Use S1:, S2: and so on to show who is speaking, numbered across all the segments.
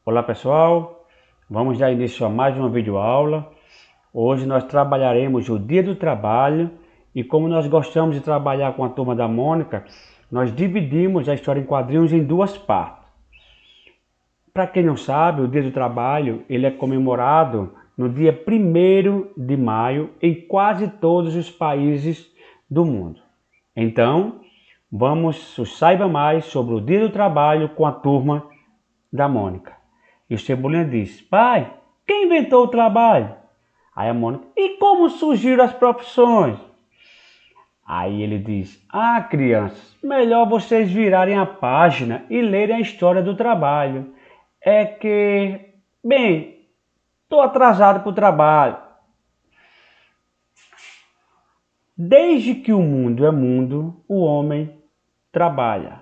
S1: Olá pessoal, vamos dar início a mais uma videoaula. Hoje nós trabalharemos o Dia do Trabalho e como nós gostamos de trabalhar com a Turma da Mônica, nós dividimos a história em quadrinhos em duas partes. Para quem não sabe, o Dia do Trabalho ele é comemorado no dia 1º de maio em quase todos os países do mundo. Então, saiba mais sobre o Dia do Trabalho com a Turma da Mônica. E o Cebolinha diz: pai, quem inventou o trabalho? Aí a Mônica: e como surgiram as profissões? Aí ele diz: ah, crianças, melhor vocês virarem a página e lerem a história do trabalho. É que, bem, estou atrasado para o trabalho. Desde que o mundo é mundo, o homem trabalha.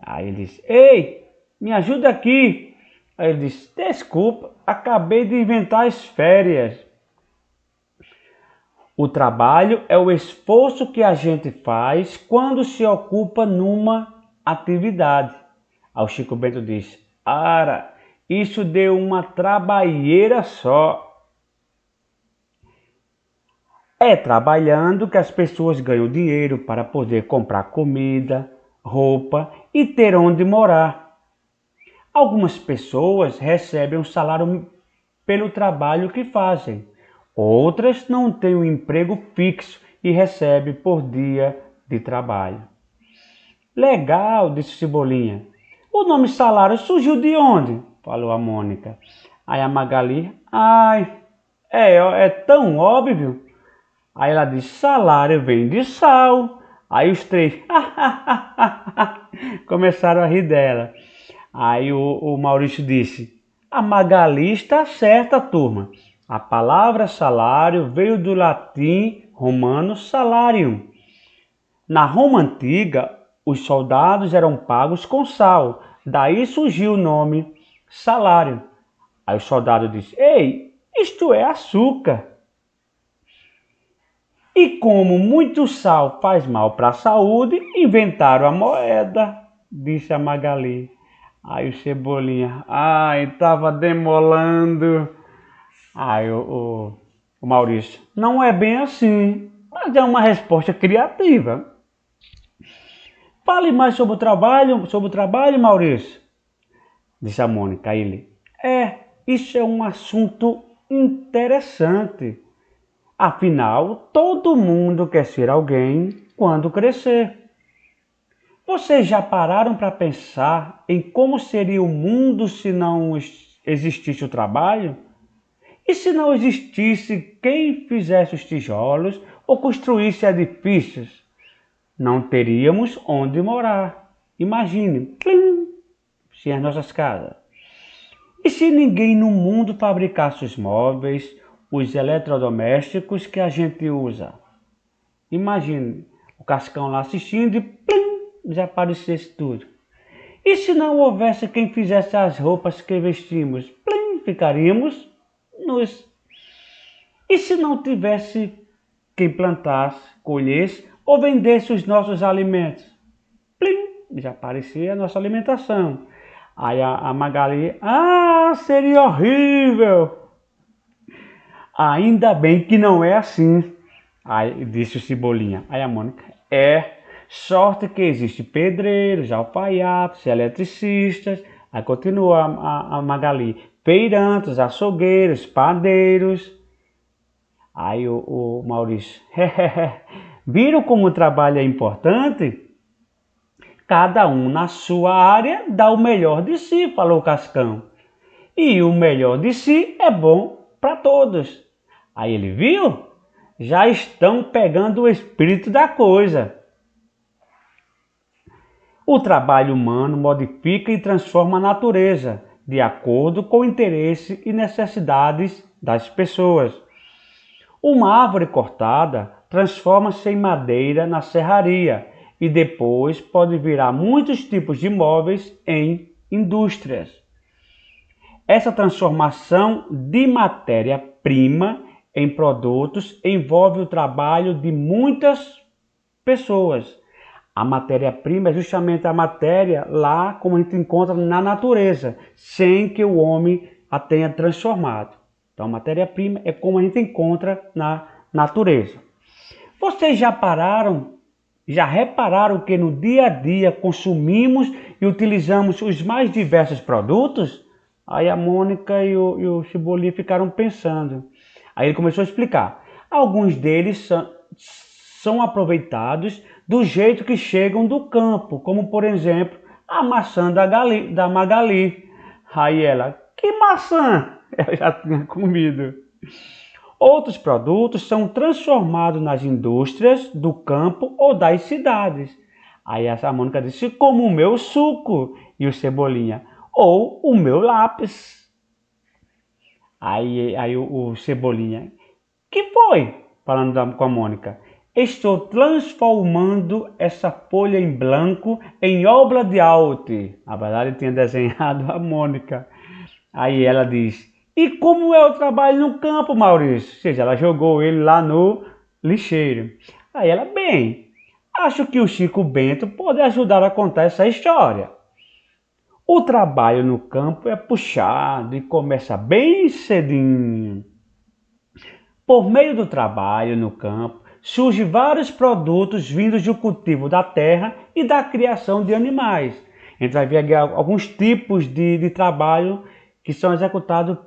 S1: Aí ele diz: ei, me ajuda aqui. Aí ele diz: desculpa, acabei de inventar as férias. O trabalho é o esforço que a gente faz quando se ocupa numa atividade. Aí o Chico Bento diz: ara, isso deu uma trabalheira só. É trabalhando que as pessoas ganham dinheiro para poder comprar comida, roupa e ter onde morar. Algumas pessoas recebem um salário pelo trabalho que fazem. Outras não têm um emprego fixo e recebem por dia de trabalho. Legal, disse Cebolinha. O nome salário surgiu de onde? Falou a Mônica. Aí a Magali: ai, é tão óbvio. Aí ela disse: salário vem de sal. Aí os três começaram a rir dela. Aí o Maurício disse: a Magali está certa, turma. A palavra salário veio do latim romano salarium. Na Roma antiga, os soldados eram pagos com sal. Daí surgiu o nome salário. Aí o soldado disse: ei, isto é açúcar. E como muito sal faz mal para a saúde, inventaram a moeda, disse a Magali. Aí o Cebolinha: ai, estava demolando. Aí o Maurício: não é bem assim, mas é uma resposta criativa. Fale mais sobre o trabalho, Maurício, disse a Mônica. Aí ele: isso é um assunto interessante. Afinal, todo mundo quer ser alguém quando crescer. Vocês já pararam para pensar em como seria o mundo se não existisse o trabalho? E se não existisse quem fizesse os tijolos ou construísse edifícios? Não teríamos onde morar. Imagine, plim, sem as nossas casas. E se ninguém no mundo fabricasse os móveis, os eletrodomésticos que a gente usa? Imagine o Cascão lá assistindo e plim, desaparecesse tudo. E se não houvesse quem fizesse as roupas que vestimos? Plim, ficaríamos nus. E se não tivesse quem plantasse, colhesse ou vendesse os nossos alimentos? Plim, desaparecia a nossa alimentação. Aí a Magali: seria horrível. Ainda bem que não é assim. Aí disse o Cebolinha. Aí a Mônica: sorte que existe pedreiros, alfaiates, eletricistas. Aí continua a Magali: feirantes, açougueiros, padeiros. Aí o Maurício: viram como o trabalho é importante? Cada um na sua área dá o melhor de si, falou o Cascão. E o melhor de si é bom para todos. Aí ele: viu? Já estão pegando o espírito da coisa. O trabalho humano modifica e transforma a natureza, de acordo com o interesse e necessidades das pessoas. Uma árvore cortada transforma-se em madeira na serraria e depois pode virar muitos tipos de móveis em indústrias. Essa transformação de matéria-prima em produtos envolve o trabalho de muitas pessoas. A matéria-prima é justamente a matéria lá como a gente encontra na natureza, sem que o homem a tenha transformado. Então, a matéria-prima é como a gente encontra na natureza. Vocês já repararam que no dia a dia consumimos e utilizamos os mais diversos produtos? Aí a Mônica e o Cebolinha ficaram pensando. Aí ele começou a explicar. Alguns deles são aproveitados do jeito que chegam do campo, como por exemplo a maçã da Magali. Aí ela, que maçã? Eu já tinha comido. Outros produtos são transformados nas indústrias do campo ou das cidades. Aí essa Mônica disse, como o meu suco. E o Cebolinha, ou o meu lápis. Aí o Cebolinha, que foi? Falando com a Mônica. Estou transformando essa folha em branco em obra de arte. Na verdade, ele tinha desenhado a Mônica. Aí ela diz, e como é o trabalho no campo, Maurício? Ou seja, ela jogou ele lá no lixeiro. Aí ela, bem, acho que o Chico Bento pode ajudar a contar essa história. O trabalho no campo é puxado e começa bem cedinho. Por meio do trabalho no campo, surgem vários produtos vindos do cultivo da terra e da criação de animais. A gente vai ver aqui alguns tipos de trabalho que são executados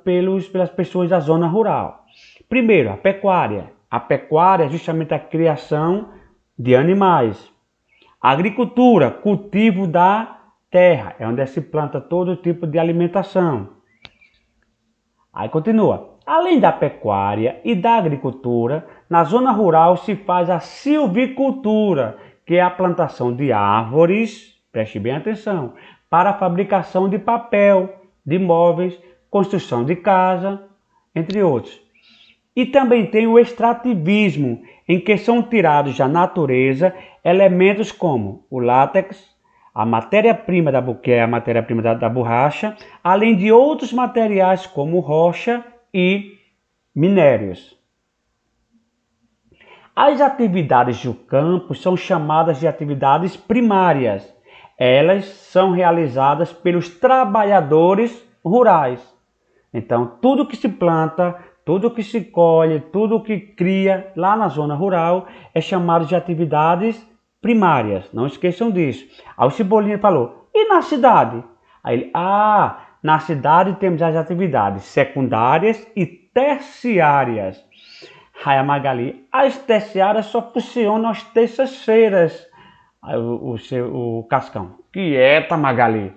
S1: pelas pessoas da zona rural. Primeiro, a pecuária. A pecuária é justamente a criação de animais. A agricultura, cultivo da terra, é onde se planta todo tipo de alimentação. Aí continua. Além da pecuária e da agricultura, na zona rural se faz a silvicultura, que é a plantação de árvores, preste bem atenção, para a fabricação de papel, de móveis, construção de casa, entre outros. E também tem o extrativismo, em que são tirados da natureza elementos como o látex, a matéria-prima que é a matéria-prima da borracha, além de outros materiais como rocha e minérios. As atividades do campo são chamadas de atividades primárias. Elas são realizadas pelos trabalhadores rurais. Então, tudo que se planta, tudo que se colhe, tudo que cria lá na zona rural é chamado de atividades primárias. Não esqueçam disso. Aí o Cebolinha falou, e na cidade? Aí ele, na cidade temos as atividades secundárias e terciárias. Aí a Magali, as terciárias só funcionam às terças-feiras. Aí o Cascão, quieta, Magali.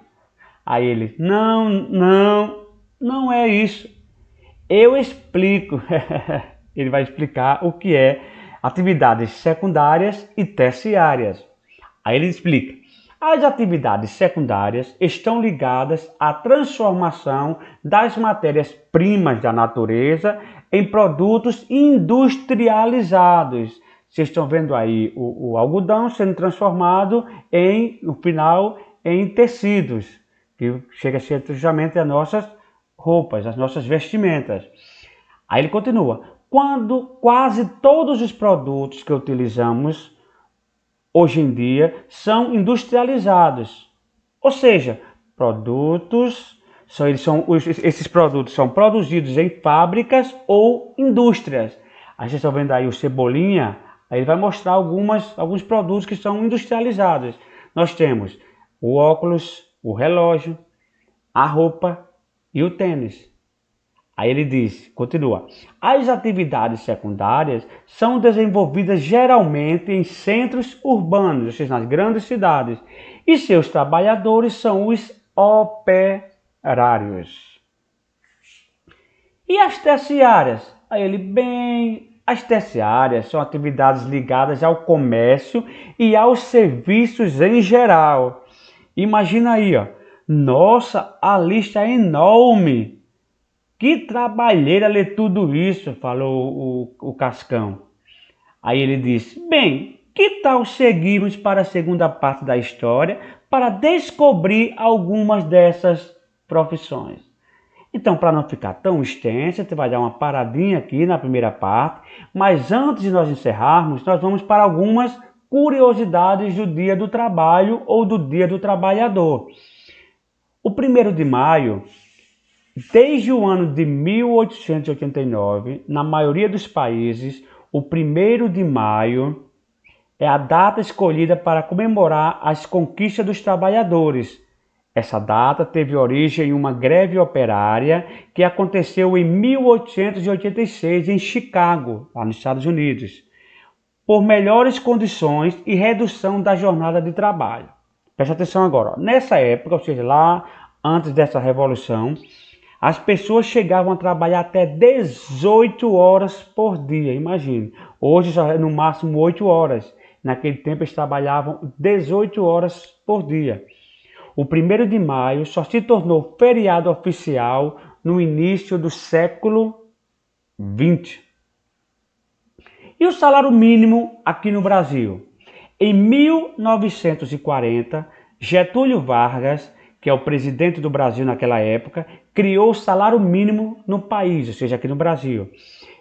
S1: Aí ele, não é isso. Eu explico. Ele vai explicar o que é atividades secundárias e terciárias. Aí ele explica. As atividades secundárias estão ligadas à transformação das matérias-primas da natureza em produtos industrializados. Vocês estão vendo aí o algodão sendo transformado no final, em tecidos, que chega a ser justamente as nossas roupas, as nossas vestimentas. Aí ele continua. Quando quase todos os produtos que utilizamos hoje em dia são industrializados. Ou seja, esses produtos são produzidos em fábricas ou indústrias. Aí vocês estão vendo aí o Cebolinha, aí ele vai mostrar alguns produtos que são industrializados. Nós temos o óculos, o relógio, a roupa e o tênis. Aí ele diz, continua, as atividades secundárias são desenvolvidas geralmente em centros urbanos, ou seja, nas grandes cidades, e seus trabalhadores são os operários. E as terciárias? Aí ele, as terciárias são atividades ligadas ao comércio e aos serviços em geral. Imagina aí, nossa, a lista é enorme. Que trabalheira ler tudo isso, falou o Cascão. Aí ele disse, que tal seguirmos para a segunda parte da história para descobrir algumas dessas profissões? Então, para não ficar tão extensa, você vai dar uma paradinha aqui na primeira parte, mas antes de nós encerrarmos, nós vamos para algumas curiosidades do Dia do Trabalho ou do Dia do Trabalhador. O 1º de maio, desde o ano de 1889, na maioria dos países, o 1º de maio é a data escolhida para comemorar as conquistas dos trabalhadores. Essa data teve origem em uma greve operária que aconteceu em 1886 em Chicago, lá nos Estados Unidos, por melhores condições e redução da jornada de trabalho. Preste atenção agora. Nessa época, ou seja, lá antes dessa revolução, as pessoas chegavam a trabalhar até 18 horas por dia, imagine. Hoje só é no máximo 8 horas. Naquele tempo eles trabalhavam 18 horas por dia. O 1º de maio só se tornou feriado oficial no início do século XX. E o salário mínimo aqui no Brasil? Em 1940, Getúlio Vargas, que é o presidente do Brasil naquela época, criou o salário mínimo no país, ou seja, aqui no Brasil.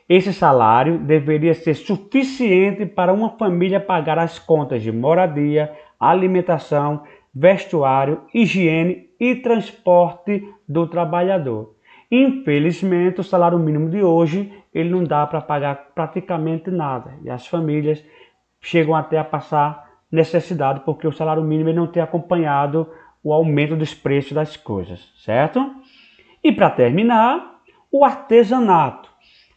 S1: Esse salário deveria ser suficiente para uma família pagar as contas de moradia, alimentação, vestuário, higiene e transporte do trabalhador. Infelizmente, o salário mínimo de hoje ele não dá para pagar praticamente nada. E as famílias chegam até a passar necessidade porque o salário mínimo não tem acompanhado o aumento dos preços das coisas, certo? E para terminar, o artesanato.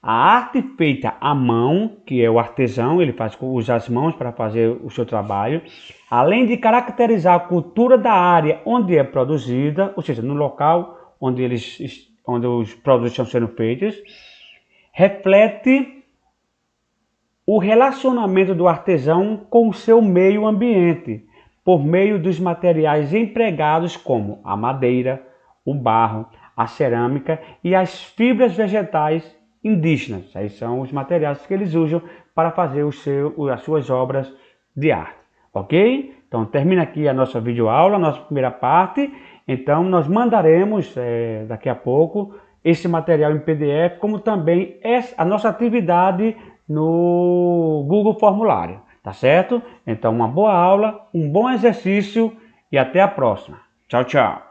S1: A arte feita à mão, que é o artesão, ele usa as mãos para fazer o seu trabalho, além de caracterizar a cultura da área onde é produzida, ou seja, no local onde os produtos estão sendo feitos, reflete o relacionamento do artesão com o seu meio ambiente, por meio dos materiais empregados como a madeira, o barro, a cerâmica e as fibras vegetais indígenas. Aí são os materiais que eles usam para fazer as suas obras de arte, ok? Então termina aqui a nossa videoaula, a nossa primeira parte. Então nós mandaremos daqui a pouco esse material em PDF, como também a nossa atividade no Google Formulário, tá certo? Então uma boa aula, um bom exercício e até a próxima. Tchau, tchau!